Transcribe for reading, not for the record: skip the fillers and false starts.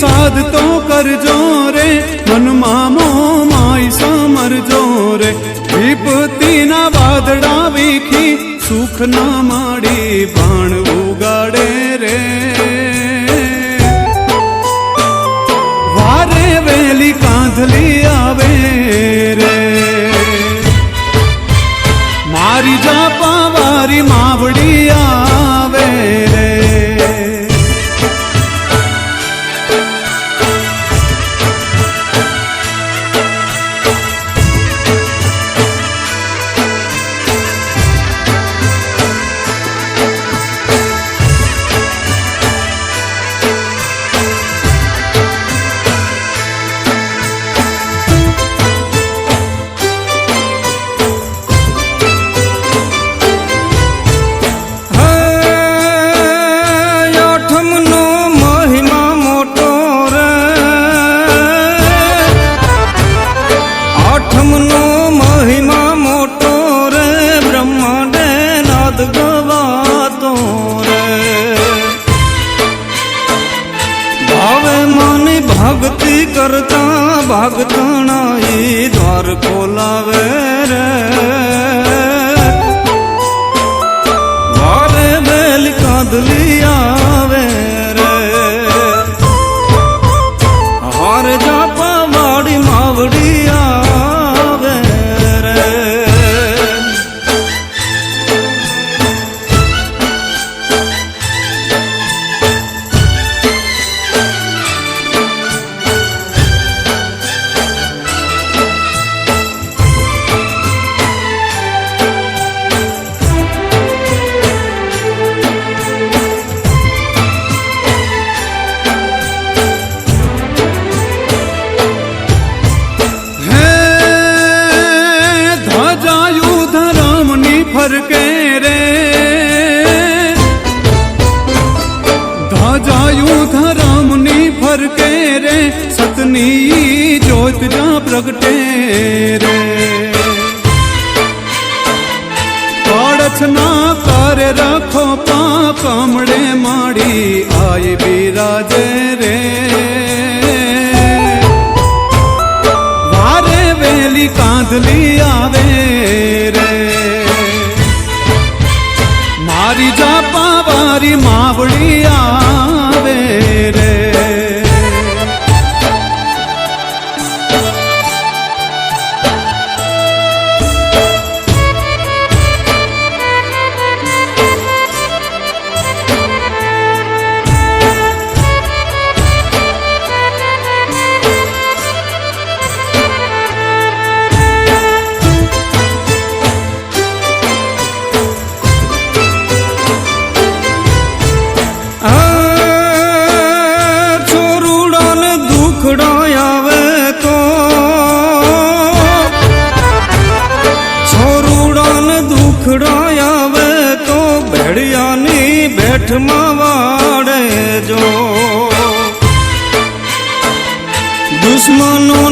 साध तो करजो रे मन मामो माई समरजो रे विपत्ति ना वादड़ा वीखी सुख ना माड़ी बाण उगाड़े रे वारे वेली कांधली आवे रे मारी जापा वारी मावड़ी आवे रे भक्ति करता भगतनाई द्वार खोलावे रे वारे बेल कांधली आवे रे हार जापा वाड़ी मावड़ी आवे रे फरके रे ध्वजायु धरामनी फरके रे सतनी जोत जा प्रगटे रे पाड़छ ना कर रखो पा कमड़े माड़ी आए बिराजे रे वारे वेली कांधली आवे रे मारी जापा वारी मावड़ी आवे रे बेठ मावाड़े जो दुश्मनों